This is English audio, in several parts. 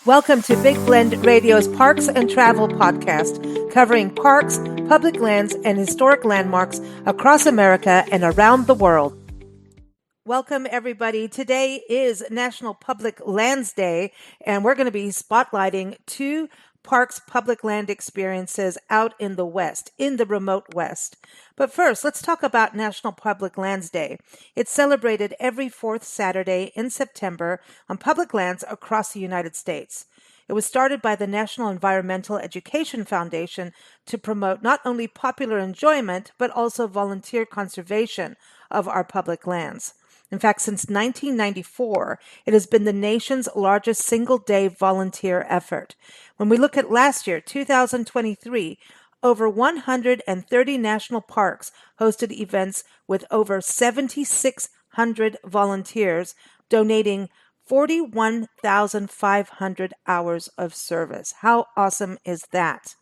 Welcome to Big Blend Radio's Parks and Travel podcast, covering parks, public lands, and historic landmarks across America and around the world. Welcome, everybody. Today is National Public Lands Day, and we're going to be spotlighting two parks public land experiences out in the West, in the remote West. But first, let's talk about National Public Lands Day. It's celebrated every fourth Saturday in September on public lands across the United States. It was started by the National Environmental Education Foundation to promote not only popular enjoyment, but also volunteer conservation of our public lands. In fact, since 1994, it has been the nation's largest single-day volunteer effort. When we look at last year, 2023, over 130 national parks hosted events with over 7,600 volunteers donating 41,500 hours of service. How awesome is that?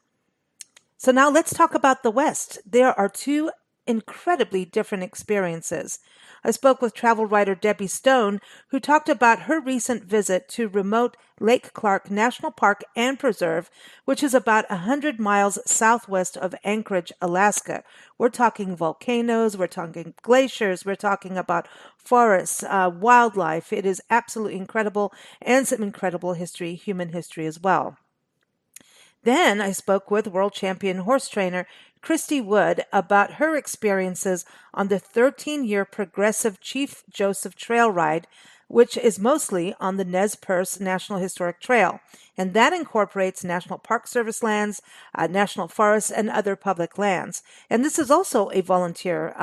So now let's talk about the West. There are two incredibly different experiences. I spoke with travel writer Debbie Stone, who talked about her recent visit to remote Lake Clark National Park and Preserve, which is about 100 miles southwest of Anchorage, Alaska. We're talking volcanoes, we're talking glaciers, we're talking about forests, wildlife. It is absolutely incredible, and some incredible history, human history as well. Then I spoke with world champion horse trainer Christy Wood about her experiences on the 13-year progressive Chief Joseph Trail Ride, which is mostly on the Nez Perce National Historic Trail. And that incorporates National Park Service lands, national forests, and other public lands. And this is also a volunteer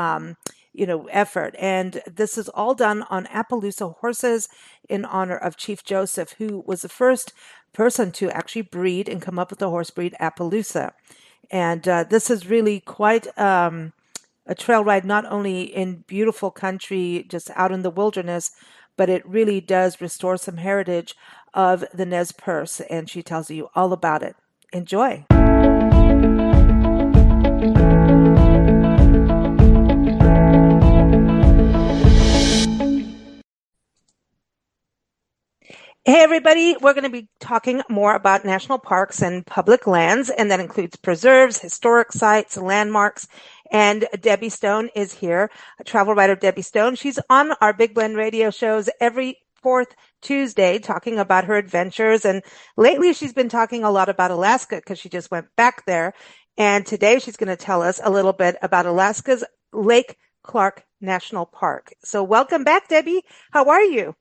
effort. And this is all done on Appaloosa horses in honor of Chief Joseph, who was the first person to actually breed and come up with the horse breed Appaloosa. And this is really quite a trail ride, not only in beautiful country, just out in the wilderness, but it really does restore some heritage of the Nez Perce. And she tells you all about it. Enjoy. Hey, everybody. We're going to be talking more about national parks and public lands, and that includes preserves, historic sites, landmarks. And Debbie Stone is here, a travel writer, Debbie Stone. She's on our Big Blend radio shows every fourth Tuesday talking about her adventures. And lately she's been talking a lot about Alaska because she just went back there. And today she's going to tell us a little bit about Alaska's Lake Clark National Park. So welcome back, Debbie. How are you?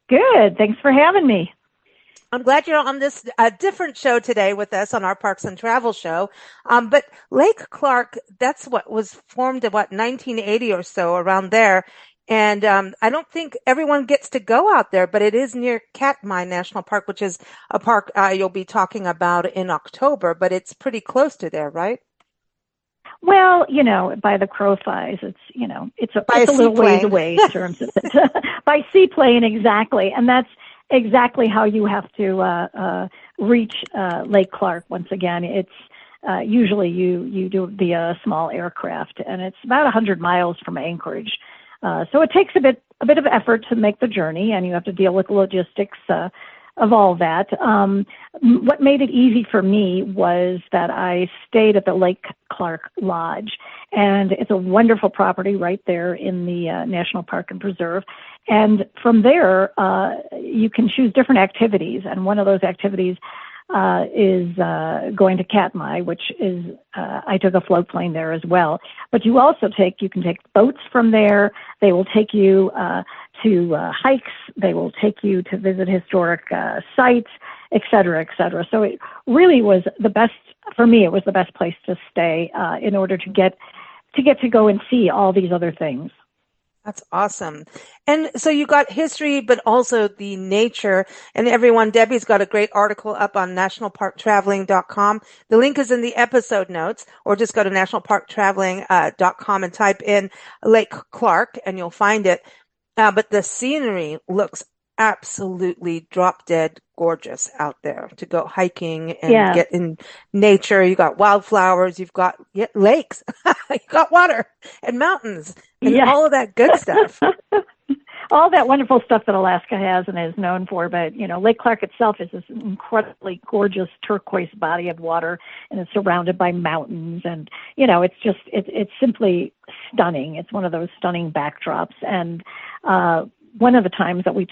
Good. Thanks for having me. I'm glad you're on this different show today with us on our Parks and Travel show. But Lake Clark, that's what was formed in 1980 or so, around there. And I don't think everyone gets to go out there, but it is near Katmai National Park, which is a park you'll be talking about in October, but it's pretty close to there, right? Well, by the crow flies, it's a little ways away in terms of it. By seaplane, exactly. And that's exactly how you have to reach Lake Clark. Once again, it's usually you do it via a small aircraft, and it's about 100 miles from Anchorage. So it takes a bit of effort to make the journey, and you have to deal with logistics of all that. What made it easy for me was that I stayed at the Lake Clark Lodge, and it's a wonderful property right there in the National Park and Preserve. And from there, you can choose different activities, and one of those activities is going to Katmai, which is, I took a float plane there as well. But you can take boats from there. They will take you to hikes. They will take you to visit historic sites, et cetera, et cetera. So it really was the best, for me, it was the best place to stay in order to get to go and see all these other things. That's awesome. And so you got history, but also the nature. And everyone, Debbie's got a great article up on nationalparktraveling.com. The link is in the episode notes, or just go to nationalparktraveling.com and type in Lake Clark and you'll find it. But the scenery looks absolutely drop dead gorgeous out there to go hiking and get in nature. You got wildflowers, you've got lakes, you got water and mountains and all of that good stuff. all that wonderful stuff that Alaska has and is known for. But, Lake Clark itself is this incredibly gorgeous turquoise body of water, and it's surrounded by mountains. And, it's simply stunning. It's one of those stunning backdrops. And, one of the times that we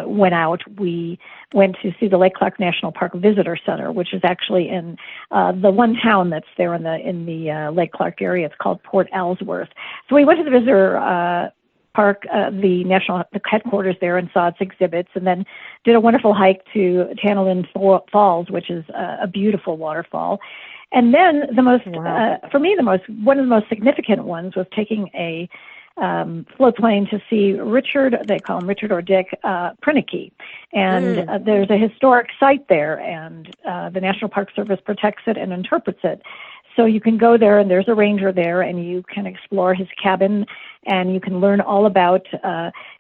went out, we went to see the Lake Clark National Park Visitor Center, which is actually in the one town that's there in the Lake Clark area. It's called Port Ellsworth. So we went to the visitor park, the headquarters there, and saw its exhibits, and then did a wonderful hike to Tantalin Falls, which is a beautiful waterfall. And then for me, one of the most significant ones was taking a floatplane to see they call him Richard or Dick Prinicky. And there's a historic site there, and the National Park Service protects it and interprets it. So you can go there, and there's a ranger there, and you can explore his cabin, and you can learn all about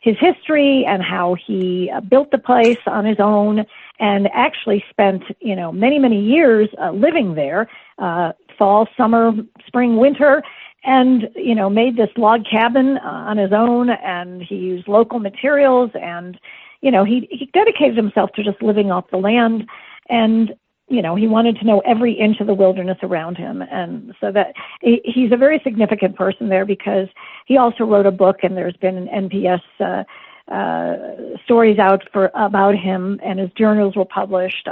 his history and how he built the place on his own, and actually spent, many, many years living there, fall, summer, spring, winter, and, made this log cabin on his own, and he used local materials, and, he dedicated himself to just living off the land, and, he wanted to know every inch of the wilderness around him. And so that he's a very significant person there, because he also wrote a book, and there's been an NPS stories out about him, and his journals were published.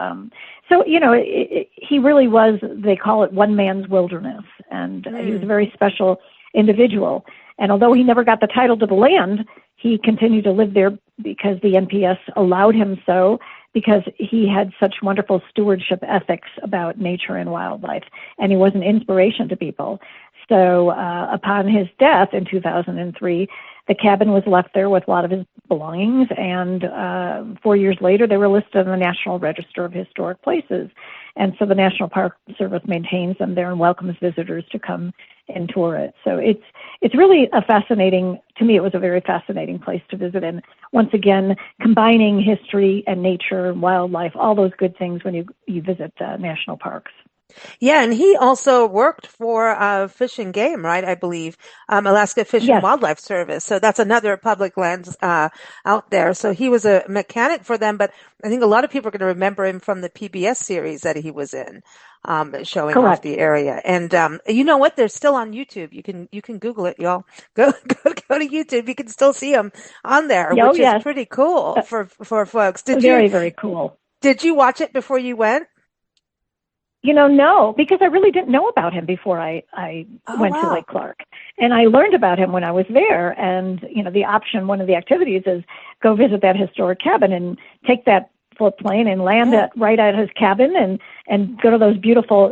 So, he really was, they call it one man's wilderness, and he was a very special individual. And although he never got the title to the land, he continued to live there because the NPS allowed him so, because he had such wonderful stewardship ethics about nature and wildlife, and he was an inspiration to people. So upon his death in 2003, the cabin was left there with a lot of his belongings, and 4 years later, they were listed in the National Register of Historic Places. And so the National Park Service maintains them there and welcomes visitors to come and tour it. So it's really to me, it was a very fascinating place to visit. And once again, combining history and nature and wildlife, all those good things when you visit national parks. Yeah, and he also worked for Fish and Game, right? I believe Alaska Fish and Wildlife Service. So that's another public lands out there. So he was a mechanic for them, but I think a lot of people are going to remember him from the PBS series that he was in, showing off the area. And you know what? They're still on YouTube. You can Google it, y'all. Go to YouTube. You can still see them on there, which is pretty cool for folks. Very cool. Did you watch it before you went? No, because I really didn't know about him before I went to Lake Clark. And I learned about him when I was there. And, one of the activities is go visit that historic cabin and take that floatplane and land right at his cabin and go to those beautiful,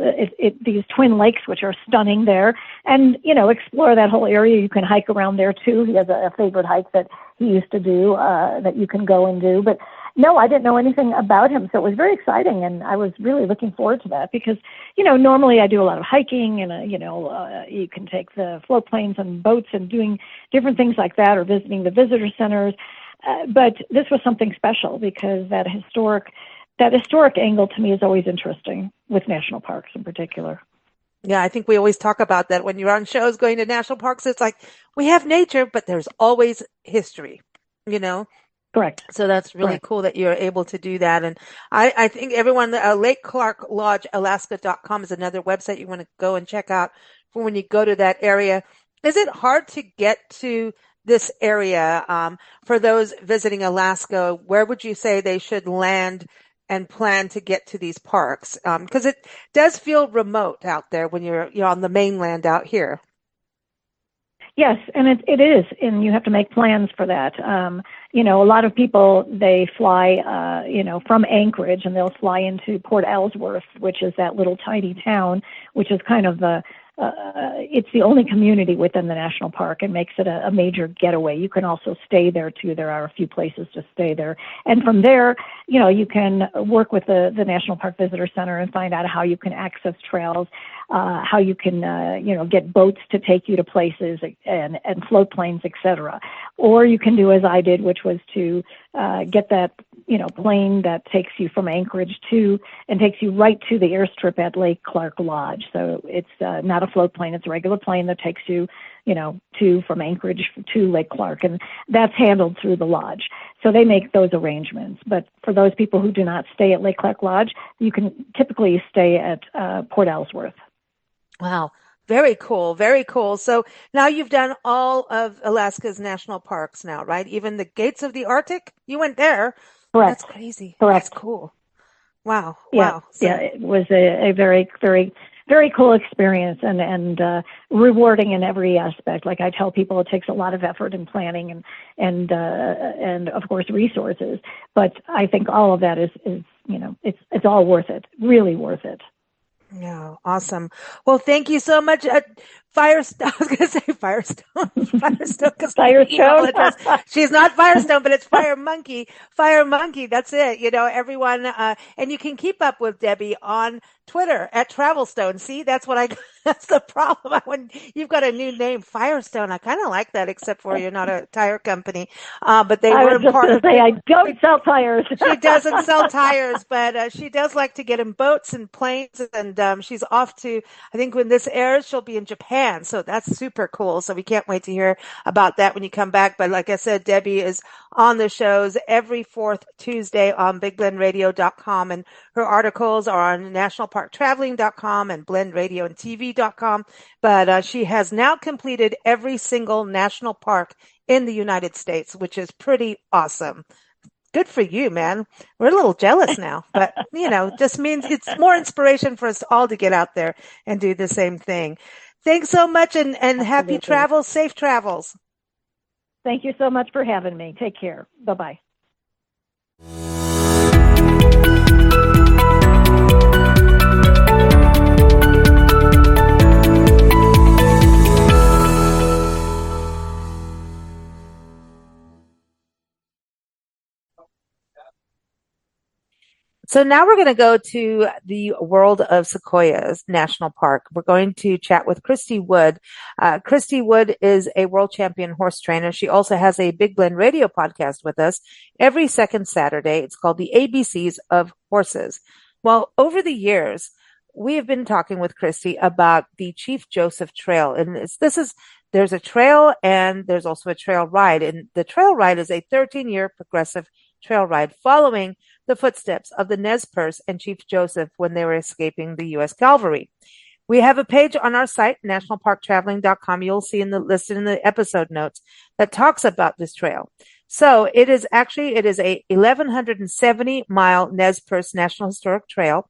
these twin lakes, which are stunning there, and, explore that whole area. You can hike around there too. He has a favorite hike that he used to do that you can go and do. But no, I didn't know anything about him, so it was very exciting, and I was really looking forward to that because, normally I do a lot of hiking, and, you can take the floatplanes and boats and doing different things like that, or visiting the visitor centers, but this was something special because that historic angle to me is always interesting with national parks in particular. Yeah, I think we always talk about that when you're on shows going to national parks. It's like we have nature, but there's always history, Correct. So that's really cool that you're able to do that. And I think everyone, Lake Clark Lodge, Alaska.com is another website you want to go and check out for when you go to that area. Is it hard to get to this area for those visiting Alaska? Where would you say they should land and plan to get to these parks? Because it does feel remote out there when you're on the mainland out here. Yes, and it is, and you have to make plans for that. A lot of people, they fly, from Anchorage, and they'll fly into Port Ellsworth, which is that little tiny town, which is kind of it's the only community within the national park and makes it a major getaway. You can also stay there too. There are a few places to stay there. And from there, you can work with the National Park Visitor Center and find out how you can access trails, how you can, get boats to take you to places and float planes, et cetera. Or you can do as I did, which was to get that plane that takes you from Anchorage and takes you right to the airstrip at Lake Clark Lodge. So it's not a float plane; it's a regular plane that takes you, from Anchorage to Lake Clark, and that's handled through the lodge. So they make those arrangements. But for those people who do not stay at Lake Clark Lodge, you can typically stay at Port Ellsworth. Wow. Very cool. Very cool. So now you've done all of Alaska's national parks now, right? Even the Gates of the Arctic? You went there. Correct. That's crazy. Correct. That's cool. Wow. Yeah. Wow. So, yeah. It was a very, very, very cool experience and rewarding in every aspect. Like I tell people, it takes a lot of effort and planning and of course resources. But I think all of that is it's all worth it. Really worth it. Yeah, awesome. Well, thank you so much. Firestone, I was going to say Firestone. Firestone. She's not Firestone, but it's Fire Monkey. Fire Monkey. That's it. Everyone, and you can keep up with Debbie on Twitter at Travelstone. See, that's the problem. When you've got a new name, Firestone, I kind of like that, except for you're not a tire company. But they were important. I don't sell tires. She doesn't sell tires, but she does like to get in boats and planes. And she's off to, I think when this airs, she'll be in Japan. So that's super cool. So we can't wait to hear about that when you come back. But like I said, Debbie is on the shows every fourth Tuesday on BigBlendRadio.com. And her articles are on NationalParkTraveling.com and BlendRadioandTV.com. But she has now completed every single national park in the United States, which is pretty awesome. Good for you, man. We're a little jealous now, but just means it's more inspiration for us all to get out there and do the same thing. Thanks so much and happy travels, safe travels. Thank you so much for having me. Take care. Bye-bye. So now we're going to go to the world of Sequoias National Park. We're going to chat with Christy Wood. Christy Wood is a world champion horse trainer. She also has a Big Blend radio podcast with us every second Saturday. It's called the ABCs of Horses. Well, over the years, we have been talking with Christy about the Chief Joseph Trail. And there's a trail and there's also a trail ride. And the trail ride is a 13-year progressive trail ride following the footsteps of the Nez Perce and Chief Joseph when they were escaping the U.S. cavalry. We have a page on our site, nationalparktraveling.com. You'll see listed in the episode notes that talks about this trail. So it is a 1,170 mile Nez Perce National Historic Trail.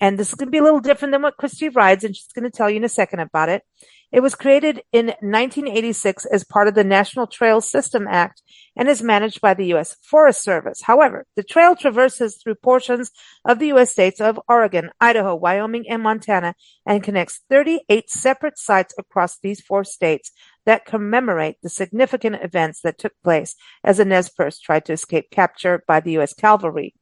And this is going to be a little different than what Christy rides, and she's going to tell you in a second about it. It was created in 1986 as part of the National Trail System Act and is managed by the U.S. Forest Service. However, the trail traverses through portions of the U.S. states of Oregon, Idaho, Wyoming, and Montana, and connects 38 separate sites across these 4 states that commemorate the significant events that took place as the Nez Perce tried to escape capture by the U.S. cavalry.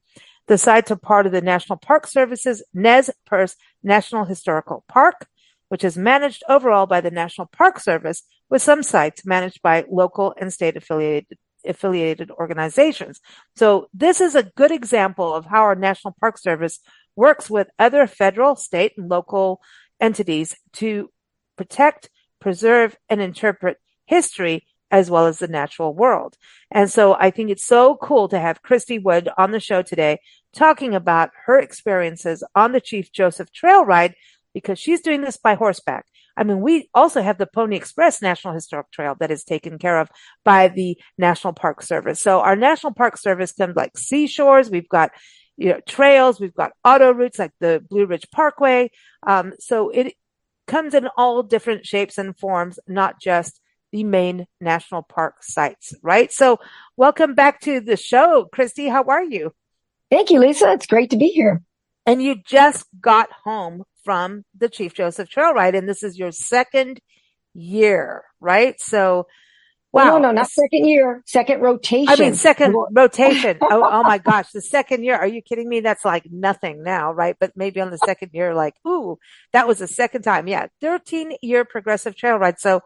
The sites are part of the National Park Service's Nez Perce National Historical Park, which is managed overall by the National Park Service, with some sites managed by local and state affiliated organizations. So this is a good example of how our National Park Service works with other federal, state, and local entities to protect, preserve, and interpret history as well as the natural world. And so I think it's so cool to have Christy Wood on the show today talking about her experiences on the Chief Joseph Trail Ride, because she's doing this by horseback. I mean, we also have the Pony Express National Historic Trail that is taken care of by the National Park Service. So our National Park Service comes like seashores. We've got trails. We've got auto routes like the Blue Ridge Parkway. So it comes in all different shapes and forms, not just the main national park sites, right? So welcome back to the show, Christy. How are you? Thank you, Lisa. It's great to be here. And you just got home from the Chief Joseph Trail Ride, and this is your second year, right? So, wow. No, not second year, second rotation. I mean, second rotation. Oh my gosh, the second year. Are you kidding me? That's like nothing now, right? But maybe on the second year, like, ooh, that was the second time. Yeah, 13-year progressive trail ride. So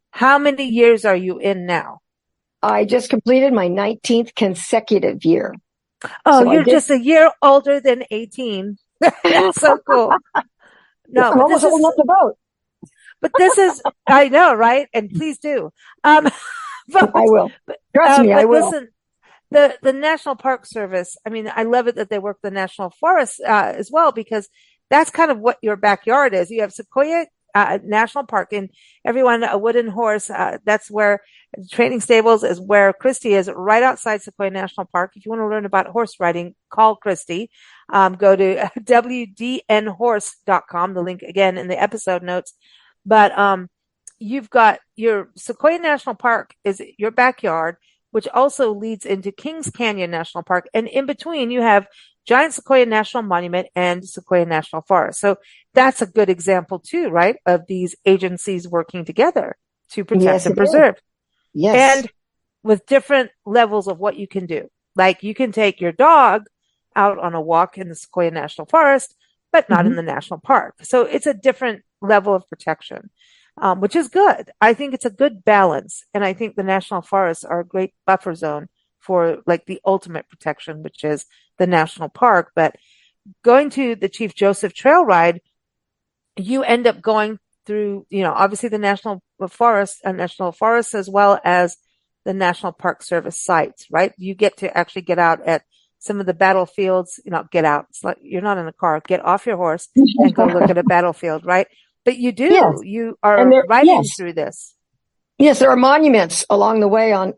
how many years are you in now? I just completed my 19th consecutive year. Oh, so you're just a year older than 18. That's so cool. No, I'm almost old enough to vote. But this is, I know, right? And please do. But, I will. Trust me, I will. Listen, the National Park Service, I mean, I love it that they work the National Forest as well, because that's kind of what your backyard is. You have Sequoia National Park, and everyone, a wooden horse, that's where training stables is where Christy is, right outside Sequoia National Park. If you want to learn about horse riding, call Christy. Go to wdnhorse.com, the link again in the episode notes. But you've got your Sequoia National Park is your backyard, which also leads into Kings Canyon National Park. And in between, you have Giant Sequoia National Monument and Sequoia National Forest. So that's a good example too, right? Of these agencies working together to protect and preserve. Yes. And with different levels of what you can do. Like you can take your dog out on a walk in the Sequoia National Forest, but not in the national park. So it's a different level of protection, which is good. I think it's a good balance. And I think the national forests are a great buffer zone for like the ultimate protection, which is the national park. But going to the Chief Joseph Trail Ride, you end up going through, obviously the national forest as well as the National Park Service sites, right? You get to actually get out at some of the battlefields, get out. It's like you're not in a car. Get off your horse and go look at a battlefield, right? But you do. Yes. You are riding through this. Yes, there are monuments along the way on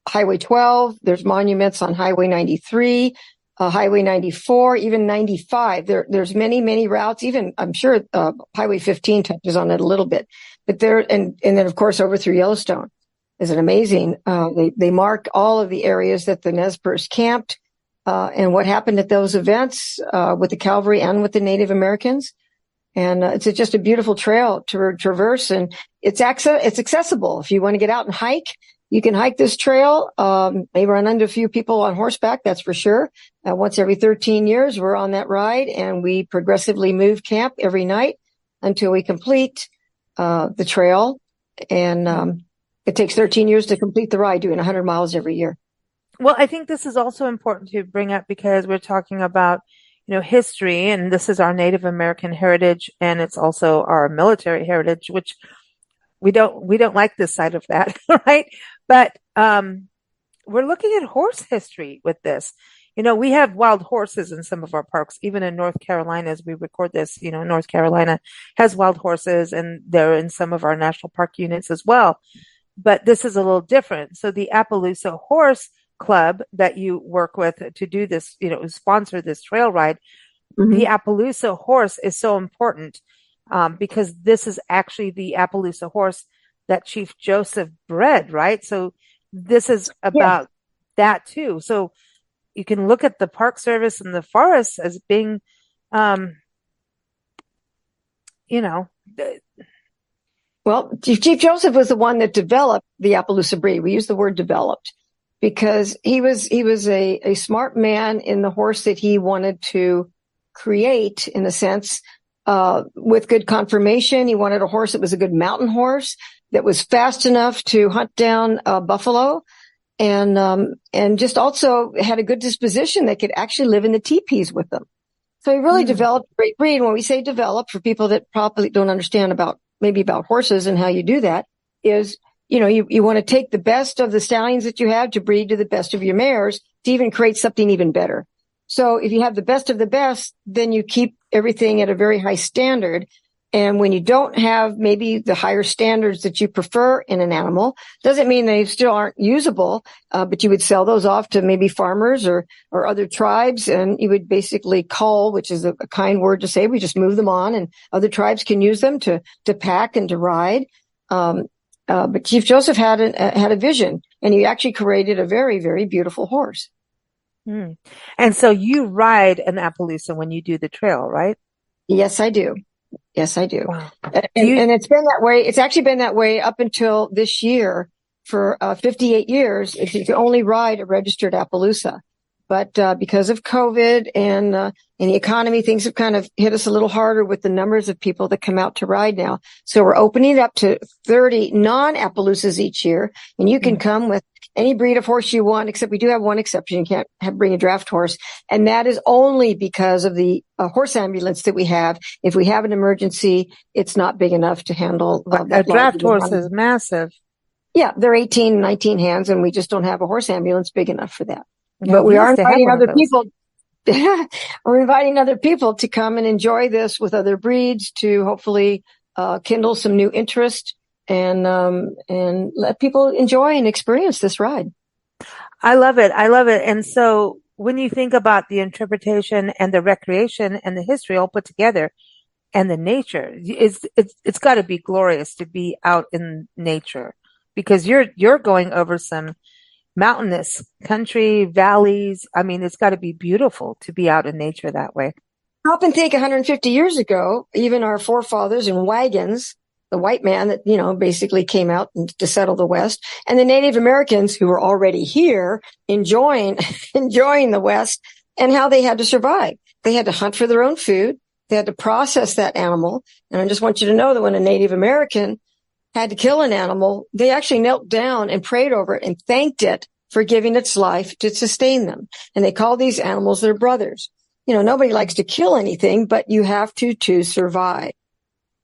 Highway 12. There's monuments on Highway 93, Highway 94, even 95. There's many, many routes. Even I'm sure Highway 15 touches on it a little bit. But and then of course over through Yellowstone is an amazing. They mark all of the areas that the Nez Perce camped and what happened at those events with the cavalry and with the Native Americans. And it's just a beautiful trail to traverse, and it's accessible. If you want to get out and hike, you can hike this trail. May run into a few people on horseback, that's for sure. Once every 13 years, we're on that ride, and we progressively move camp every night until we complete the trail. And it takes 13 years to complete the ride, doing 100 miles every year. Well, I think this is also important to bring up because we're talking about history, and this is our Native American heritage, and it's also our military heritage, which we don't like this side of that, right? But we're looking at horse history with this. We have wild horses in some of our parks, even in North Carolina as we record this. North Carolina has wild horses, and they're in some of our national park units as well. But this is a little different. So the Appaloosa Horse Club that you work with to do this, sponsor this trail ride, the Appaloosa horse is so important because this is actually the Appaloosa horse that Chief Joseph bred, right? So this is about that too. So you can look at the Park Service and the forests as being, Well, Chief Joseph was the one that developed the Appaloosa breed. We use the word developed because he was a smart man in the horse that he wanted to create, in a sense, with good conformation. He wanted a horse that was a good mountain horse, that was fast enough to hunt down buffalo, and just also had a good disposition that could actually live in the teepees with them. So he really developed a great breed. When we say develop, for people that probably don't understand about horses and how you do that, is you want to take the best of the stallions that you have to breed to the best of your mares to even create something even better. So if you have the best of the best, then you keep everything at a very high standard. And when you don't have maybe the higher standards that you prefer in an animal, doesn't mean they still aren't usable, but you would sell those off to maybe farmers or other tribes, and you would basically cull, which is a kind word to say. We just move them on, and other tribes can use them to pack and to ride. But Chief Joseph had a vision, and he actually created a very, very beautiful horse. And so you ride an Appaloosa when you do the trail, right? Yes, I do. Yes, I do. Wow. And it's been that way. It's actually been that way up until this year. For 58 years, you can only ride a registered Appaloosa. But because of COVID and the economy, things have kind of hit us a little harder with the numbers of people that come out to ride now. So we're opening it up to 30 non-Appaloosas each year, and you can come with any breed of horse you want, except we do have one exception. You can't bring a draft horse. And that is only because of the horse ambulance that we have. If we have an emergency, it's not big enough to handle. A draft horse is massive. Yeah, they're 18, 19 hands, and we just don't have a horse ambulance big enough for that. Yeah, but we are inviting other people. We're inviting other people to come and enjoy this with other breeds to hopefully kindle some new interest and let people enjoy and experience this ride. I love it. I love it. And so when you think about the interpretation and the recreation and the history all put together and the nature, it's got to be glorious to be out in nature, because you're going over some mountainous country, valleys. I mean, it's got to be beautiful to be out in nature that way. Stop and think 150 years ago, even our forefathers in wagons, the white man that, basically came out to settle the West, and the Native Americans who were already here enjoying the West, and how they had to survive. They had to hunt for their own food. They had to process that animal. And I just want you to know that when a Native American had to kill an animal, they actually knelt down and prayed over it and thanked it for giving its life to sustain them. And they called these animals their brothers. Nobody likes to kill anything, but you have to survive.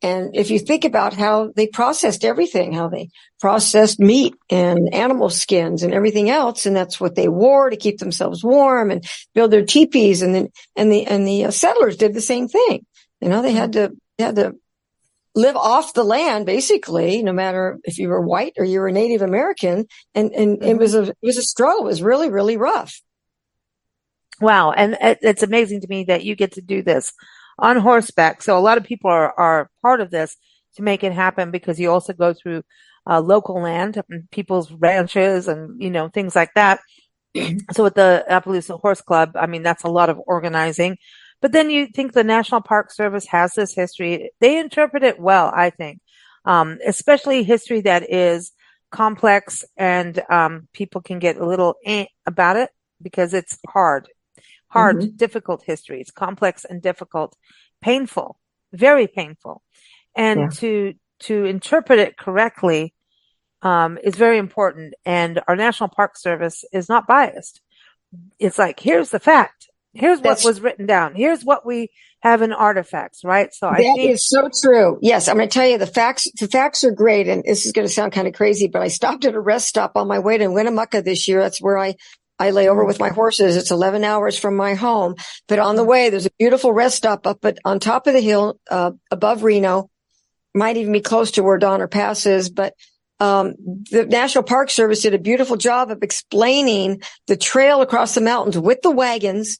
And if you think about how they processed everything, how they processed meat and animal skins and everything else, and that's what they wore to keep themselves warm and build their teepees, and the settlers did the same thing. They had to live off the land, basically, no matter if you were white or you were Native American. And it was a struggle. It was really, really rough. Wow. And it's amazing to me that you get to do this on horseback. So a lot of people are part of this to make it happen, because you also go through local land, people's ranches and, things like that. So with the Appaloosa Horse Club, I mean, that's a lot of organizing. But then you think the National Park Service has this history. They interpret it well, I think, especially history that is complex, and people can get a little about it because it's hard, difficult history. It's complex and difficult, painful, very painful. And to interpret it correctly is very important. And our National Park Service is not biased. It's like, here's the fact. Here's what was written down. Here's what we have in artifacts, right? So I think that is so true. Yes, I'm going to tell you the facts. The facts are great, and this is going to sound kind of crazy, but I stopped at a rest stop on my way to Winnemucca this year. That's where I lay over with my horses. It's 11 hours from my home, but on the way, there's a beautiful rest stop up on top of the hill above Reno. Might even be close to where Donner Pass is, but the National Park Service did a beautiful job of explaining the trail across the mountains with the wagons,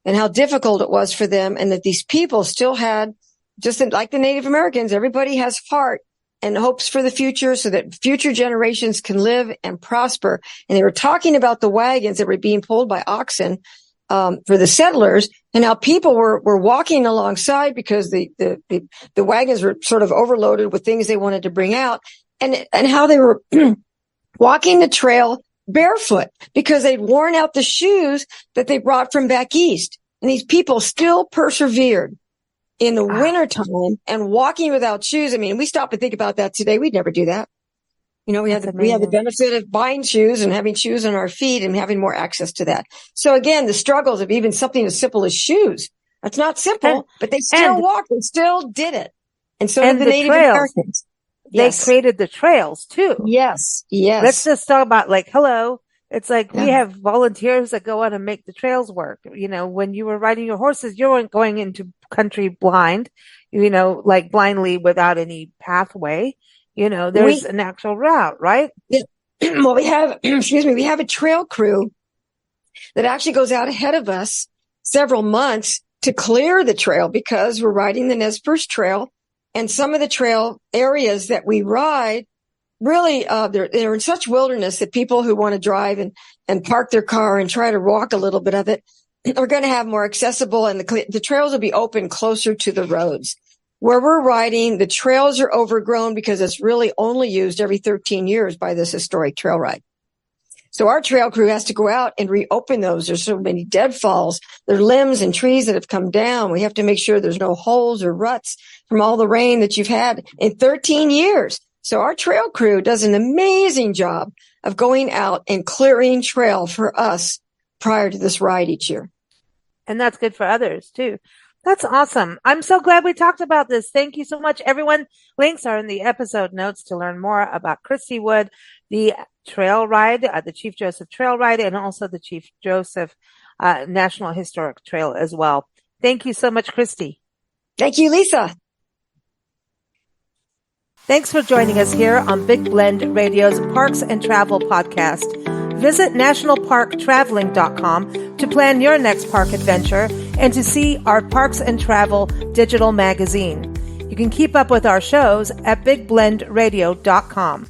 and how difficult it was for them, and that these people still had, just like the Native Americans, everybody has heart and hopes for the future so that future generations can live and prosper. And they were talking about the wagons that were being pulled by oxen for the settlers, and how people were walking alongside because the wagons were sort of overloaded with things they wanted to bring out, and how they were walking the trail barefoot because they'd worn out the shoes that they brought from back east. And these people still persevered in the wintertime and walking without shoes. I mean, we stop and think about that today. We'd never do that. We had the benefit of buying shoes and having shoes on our feet and having more access to that. So again, the struggles of even something as simple as shoes. That's not simple, but they still walked and still did it. And so did the Native Americans. They created the trails too. Yes. Let's just talk about hello. It's like we have volunteers that go out and make the trails work. When you were riding your horses, you weren't going into country blind, blindly without any pathway. There's an actual route, right? Yeah. Well, we have a trail crew that actually goes out ahead of us several months to clear the trail, because we're riding the Nez Perce Trail. And some of the trail areas that we ride, really, they're in such wilderness that people who want to drive and park their car and try to walk a little bit of it are going to have more accessible, and the trails will be open closer to the roads. Where we're riding, the trails are overgrown because it's really only used every 13 years by this historic trail ride. So our trail crew has to go out and reopen those. There's so many deadfalls. There are limbs and trees that have come down. We have to make sure there's no holes or ruts from all the rain that you've had in 13 years. So our trail crew does an amazing job of going out and clearing trail for us prior to this ride each year. And that's good for others too. That's awesome. I'm so glad we talked about this. Thank you so much, everyone. Links are in the episode notes to learn more about Christy Wood, the trail ride, the Chief Joseph Trail Ride, and also the Chief Joseph National Historic Trail as well. Thank you so much, Christy. Thank you, Lisa. Thanks for joining us here on Big Blend Radio's Parks and Travel podcast. Visit nationalparktraveling.com to plan your next park adventure and to see our Parks and Travel digital magazine. You can keep up with our shows at bigblendradio.com.